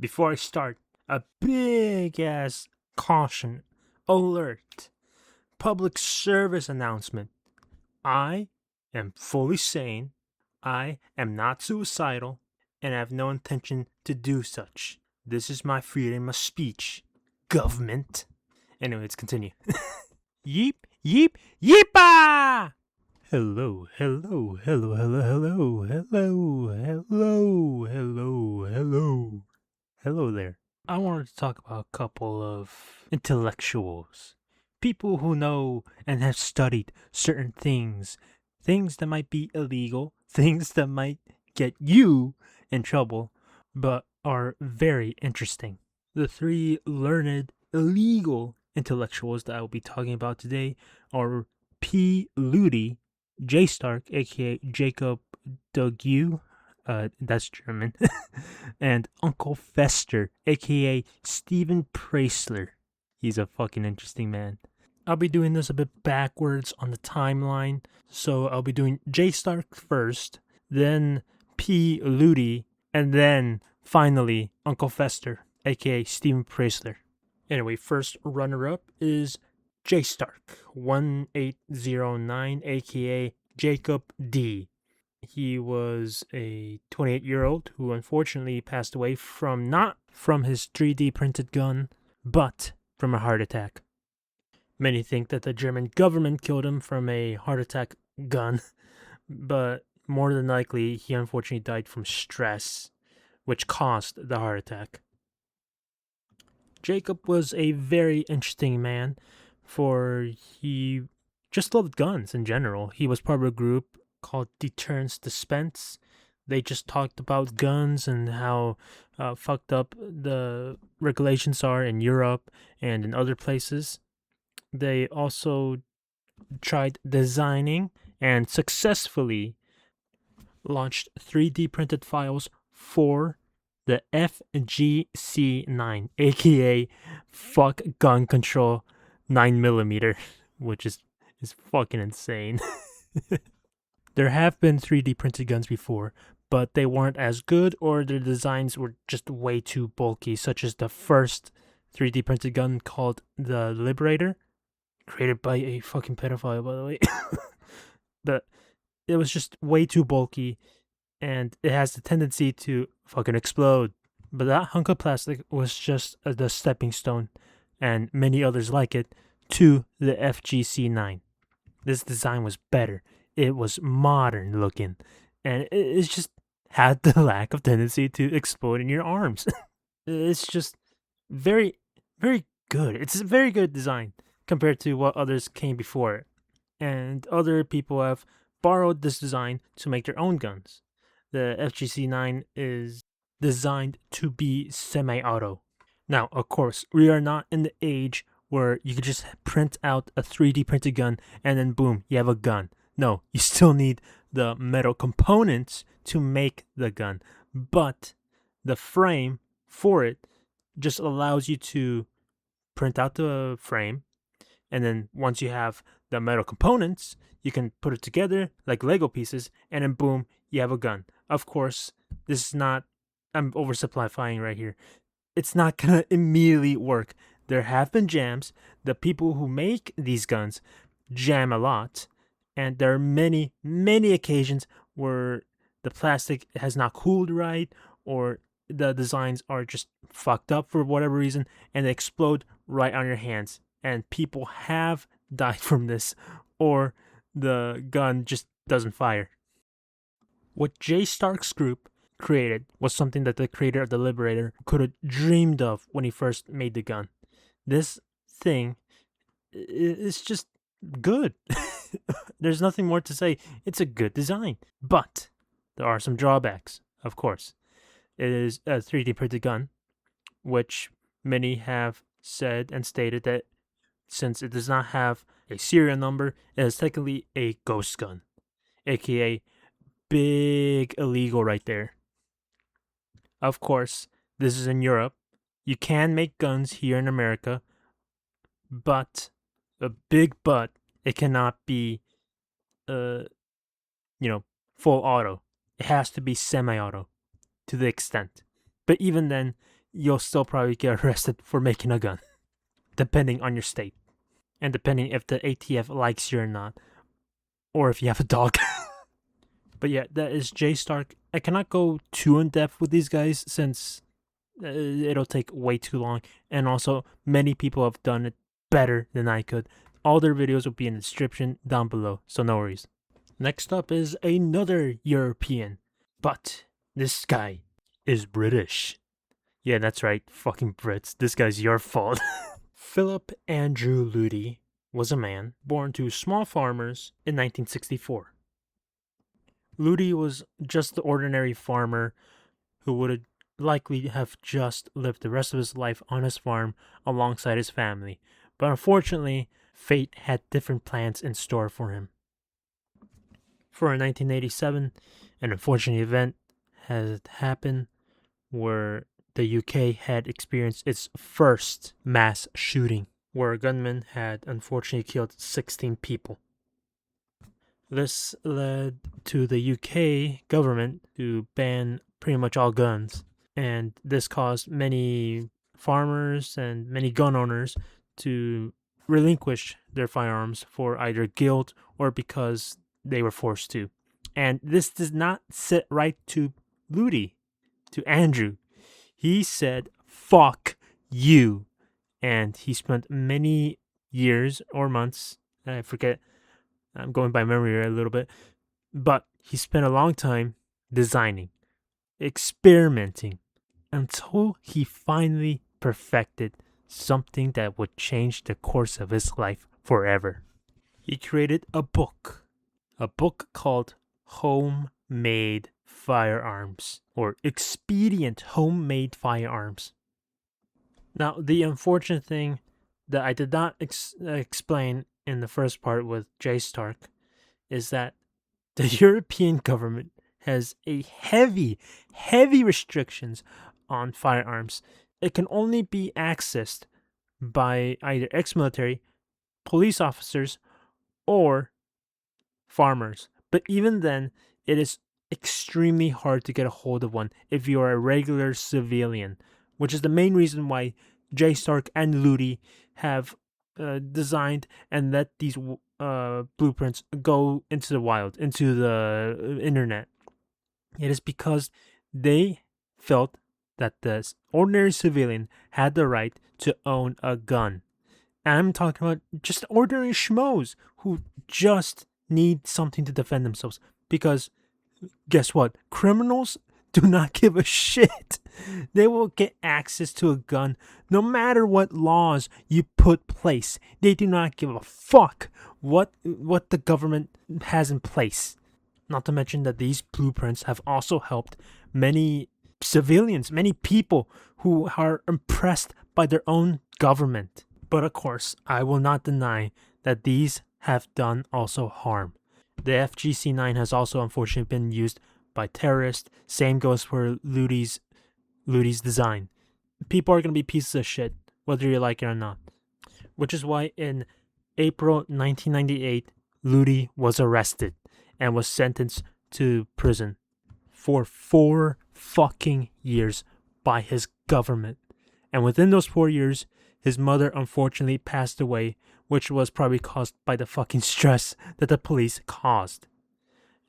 Before I start, a big ass caution, alert, public service announcement. I am fully sane, I am not suicidal, and I have no intention to do such. This is my freedom of speech. Government. Anyway, let's continue. Yeep, yeep, yeepa! Hello, hello, hello, hello, hello, hello, hello, hello, hello. Hello there. I wanted to talk about a couple of intellectuals. People who know and have studied certain things. Things that might be illegal, things that might get you in trouble, but are very interesting. The three learned, illegal intellectuals that I will be talking about today are Pluty, Jstark, aka Jacob Dugu, that's German, and Uncle Fester, aka Stephen Preisler. He's a fucking interesting man. I'll be doing this a bit backwards on the timeline, so I'll be doing Jstark first, then Pluty, and then finally Uncle Fester, aka Stephen Preisler. Anyway, first runner-up is Jstark, 1809, aka Jacob D. He was a 28-year-old who unfortunately passed away from not from his 3D printed gun, but from a heart attack. Many think that the German government killed him from a heart attack gun, but more than likely he unfortunately died from stress, which caused the heart attack. Jacob was a very interesting man, for he just loved guns in general. He was part of a group called Deterrence Dispense. They just talked about guns and how fucked up the regulations are in Europe and in other places. They also tried designing and successfully launched 3D printed files for the FGC9, aka Fuck Gun Control 9mm, which is fucking insane. There have been 3D printed guns before, but they weren't as good or their designs were just way too bulky, such as the first 3D printed gun called the Liberator, created by a fucking pedophile, by the way. But it was just way too bulky, and it has the tendency to fucking explode. But that hunk of plastic was just the stepping stone, and many others like it, to the FGC9. This design was better. It was modern looking, and it just had the lack of tendency to explode in your arms. It's just very, very good. It's a very good design compared to what others came before it. And other people have borrowed this design to make their own guns. The FGC9 is designed to be semi-auto. Now, of course, we are not in the age where you could just print out a 3D printed gun and then boom, you have a gun. No, you still need the metal components to make the gun. But the frame for it just allows you to print out the frame, and then once you have the metal components, you can put it together like Lego pieces, and then boom, you have a gun. Of course, this is not, I'm oversimplifying right here. It's not gonna immediately work. There have been jams. The people who make these guns jam a lot. And there are many, many occasions where the plastic has not cooled right, or the designs are just fucked up for whatever reason, and they explode right on your hands. And people have died from this, or the gun just doesn't fire. What Jstark's group created was something that the creator of the Liberator could have dreamed of when he first made the gun. This thing is just good. There's nothing more to say. It's a good design. But there are some drawbacks, of course. It is a 3D printed gun, which many have said and stated that since it does not have a serial number, it is technically a ghost gun, aka big illegal right there. Of course, this is in Europe. You can make guns here in America, but a big but, it cannot be full auto. It has to be semi-auto to the extent. But even then, you'll still probably get arrested for making a gun, depending on your state. And depending if the ATF likes you or not, or if you have a dog. But yeah, that is Jstark. I cannot go too in depth with these guys since it'll take way too long. And also, many people have done it better than I could. All their videos will be in the description down below, so no worries. Next up is another European, but this guy is British. Yeah, that's right, fucking Brits. This guy's your fault. Philip Andrew Luty was a man born to small farmers in 1964. Luty was just the ordinary farmer who would likely have just lived the rest of his life on his farm alongside his family, but unfortunately, fate had different plans in store for him. For 1987, an unfortunate event had happened where the UK had experienced its first mass shooting, where a gunman had unfortunately killed 16 people. This led to the UK government to ban pretty much all guns, and this caused many farmers and many gun owners to relinquish their firearms for either guilt or because they were forced to. And this does not sit right to Luty, to Andrew. He said, "Fuck you." And he spent many years or months, I forget, I'm going by memory a little bit, but he spent a long time designing, experimenting, until he finally perfected something that would change the course of his life forever. He created a book called Homemade Firearms, or Expedient Homemade Firearms. Now, the unfortunate thing that I did not explain in the first part with Jstark is that the European government has a heavy restrictions on firearms. It can only be accessed by either ex-military, police officers, or farmers. But even then, it is extremely hard to get a hold of one if you are a regular civilian, which is the main reason why Jstark and Luty have designed and let these blueprints go into the wild, into the internet. It is because they felt that the ordinary civilian had the right to own a gun. And I'm talking about just ordinary schmoes who just need something to defend themselves. Because guess what? Criminals do not give a shit. They will get access to a gun no matter what laws you put place. They do not give a fuck what the government has in place. Not to mention that these blueprints have also helped many civilians, many people who are impressed by their own government. But of course, I will not deny that these have done also harm. The FGC-9 has also unfortunately been used by terrorists. Same goes for Luty's design. People are going to be pieces of shit, whether you like it or not. Which is why in April 1998, Luty was arrested and was sentenced to prison for 4 fucking years by his government. And within those 4 years, his mother unfortunately passed away, which was probably caused by the fucking stress that the police caused.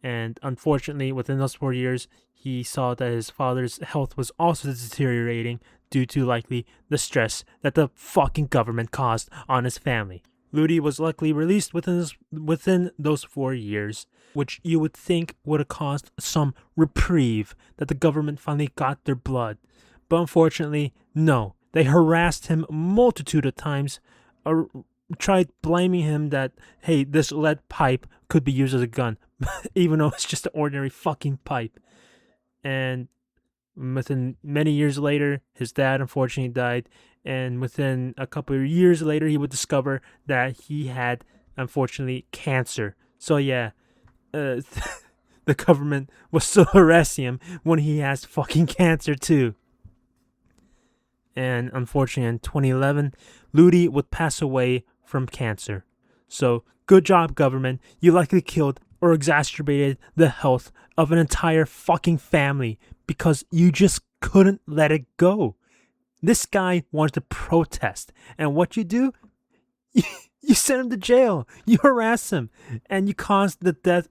And unfortunately, within those 4 years, he saw that his father's health was also deteriorating due to likely the stress that the fucking government caused on his family. Luty was luckily released within those 4 years, which you would think would have caused some reprieve, that the government finally got their blood. But unfortunately, no. They harassed him a multitude of times, tried blaming him that, hey, this lead pipe could be used as a gun, even though it's just an ordinary fucking pipe. And within many years later, his dad unfortunately died, and within a couple of years later, he would discover that he had, unfortunately, cancer. So yeah, the government was still harassing him when he has fucking cancer too. And unfortunately, in 2011, Luty would pass away from cancer. So, good job, government. You likely killed or exacerbated the health of an entire fucking family because you just couldn't let it go. This guy wanted to protest, and what you do? You send him to jail, you harass him, and you caused the death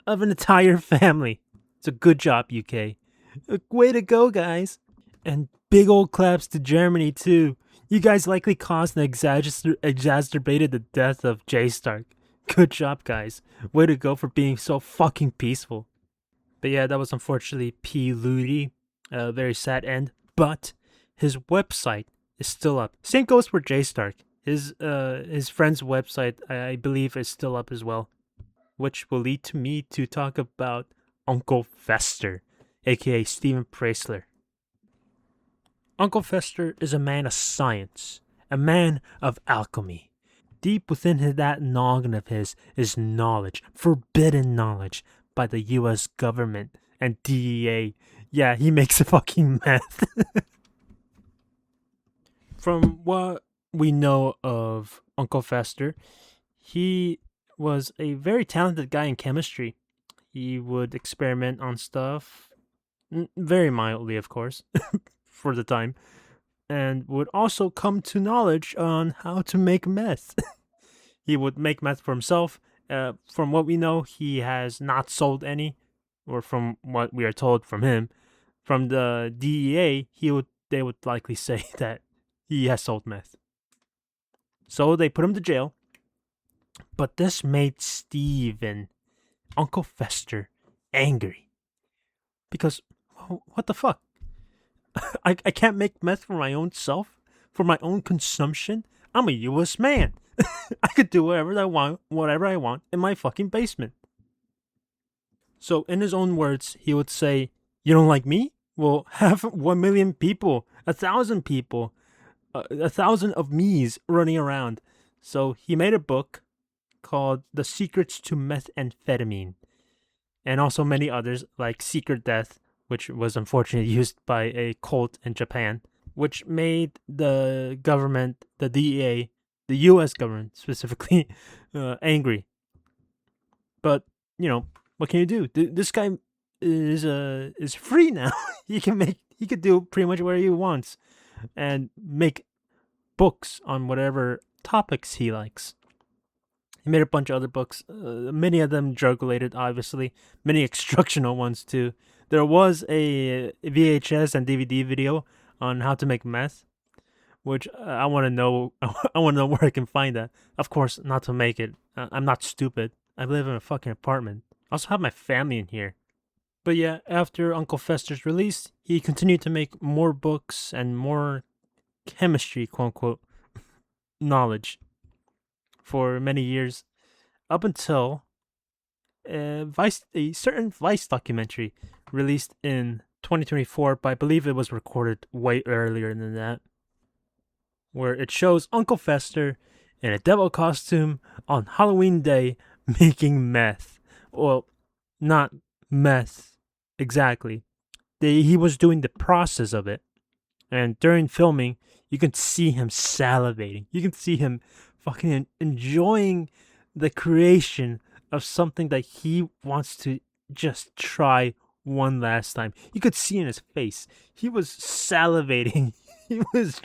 of an entire family. It's a good job, UK. Way to go, guys. And big old claps to Germany, too. You guys likely caused and exacerbated the death of Jstark. Good job, guys. Way to go for being so fucking peaceful. But yeah, that was unfortunately Pluty. A very sad end. But his website is still up. Same goes for Jstark. His friend's website, I believe, is still up as well. Which will lead to me to talk about Uncle Fester, aka Steven Preisler. Uncle Fester is a man of science, a man of alchemy. Deep within that noggin of his is knowledge, forbidden knowledge, by the US government and DEA. Yeah, he makes a fucking meth. From what we know of Uncle Fester, he was a very talented guy in chemistry. He would experiment on stuff, very mildly, of course, for the time, and would also come to knowledge on how to make meth. He would make meth for himself. From what we know, he has not sold any, or from what we are told from him. From the DEA, they would likely say that he has sold meth. So they put him to jail. But this made Steven, Uncle Fester, angry. Because, what the fuck? I can't make meth for my own self? For my own consumption? I'm a US man. I could do whatever I want in my fucking basement. So in his own words, he would say, you don't like me? Well, have 1 million people, 1,000 people, 1,000 of me's running around. So he made a book called The Secrets to Methamphetamine, and also many others like Secret Death, which was unfortunately used by a cult in Japan, which made the government, the DEA, the US government specifically, angry. But, what can you do? This guy is free now. he could do pretty much whatever he wants and make books on whatever topics he likes. He made a bunch of other books, many of them drug related, obviously, many instructional ones too. There was a VHS and DVD video on how to make meth, which I want to know. I want to know where I can find that. Of course, not to make it. I'm not stupid. I live in a fucking apartment. I also have my family in here. But yeah, after Uncle Fester's release, he continued to make more books and more chemistry, quote unquote, knowledge for many years, up until a certain Vice documentary released in 2024, but I believe it was recorded way earlier than that, where it shows Uncle Fester in a devil costume on Halloween Day making meth. Well, not meth exactly. He was doing the process of it. And during filming, you can see him salivating. You can see him fucking enjoying the creation of something that he wants to just try one last time. You could see in his face. He was salivating. He was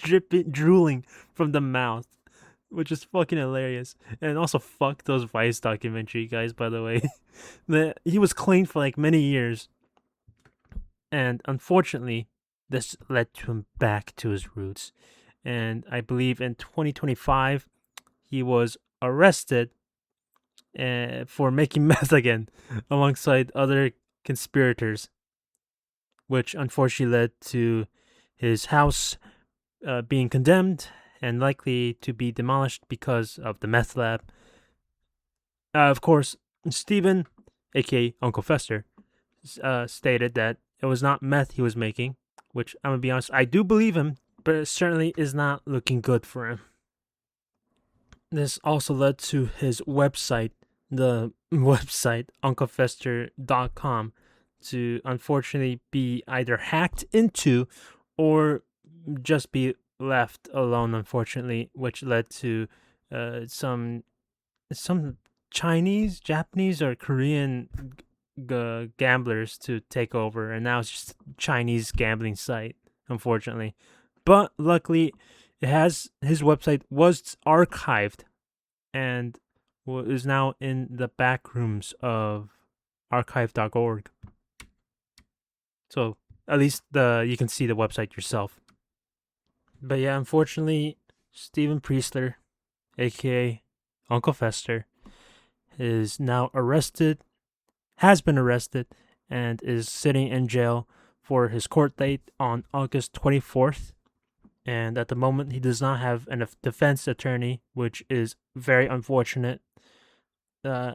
drooling from the mouth, which is fucking hilarious. And also, fuck those Vice documentary guys, by the way. He was clean for like many years. And unfortunately, this led to him back to his roots. And I believe in 2025, he was arrested for making meth again, alongside other conspirators, which unfortunately led to his house being condemned and likely to be demolished because of the meth lab. Of course, Steven, aka Uncle Fester, stated that it was not meth he was making, which I'm gonna be honest, I do believe him, but it certainly is not looking good for him. This also led to his website, the website UncleFester.com, to unfortunately be either hacked into or just be left alone, unfortunately, which led to some Chinese, Japanese, or Korean gamblers to take over, and now it's just a Chinese gambling site, unfortunately. But luckily, his website was archived and is now in the back rooms of archive.org. So at least you can see the website yourself. But yeah, unfortunately, Steven Priestler, aka Uncle Fester, is now has been arrested, and is sitting in jail for his court date on August 24th. And at the moment, he does not have a defense attorney, which is very unfortunate. Uh,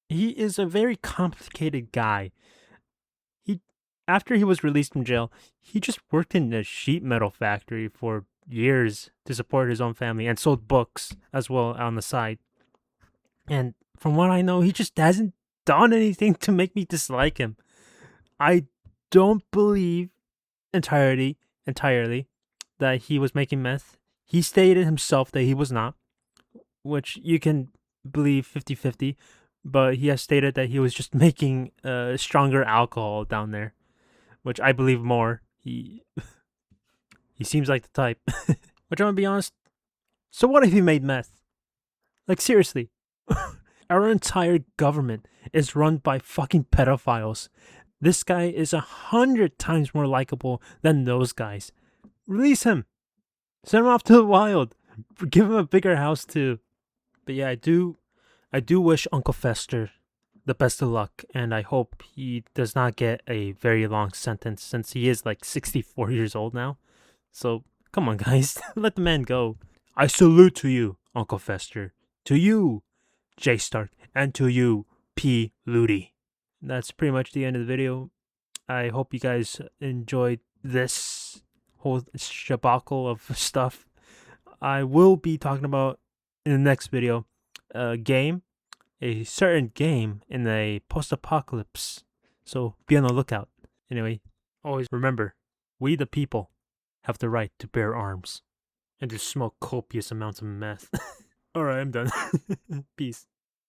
he is a very complicated guy. He, after he was released from jail, he just worked in a sheet metal factory for years to support his own family and sold books as well on the side. And from what I know, he just hasn't done anything to make me dislike him. I don't believe entirely that he was making meth. He stated himself that he was not, which you can believe 50-50, but he has stated that he was just making stronger alcohol down there, which I believe more. He seems like the type. Which I'm gonna be honest. So what if he made meth? Like seriously. Our entire government is run by fucking pedophiles. This guy is 100 times more likable than those guys. Release him. Send him off to the wild. Give him a bigger house too. But yeah, I do wish Uncle Fester the best of luck, and I hope he does not get a very long sentence since he is like 64 years old now. So come on, guys, let the man go. I salute to you, Uncle Fester. To you, Jstark, and to you, Pluty. That's pretty much the end of the video. I hope you guys enjoyed this whole shabacle of stuff. I will be talking about in the next video a certain game in a post-apocalypse. So be on the lookout. Anyway, always remember, we the people have the right to bear arms and to smoke copious amounts of meth. Alright, I'm done. Peace.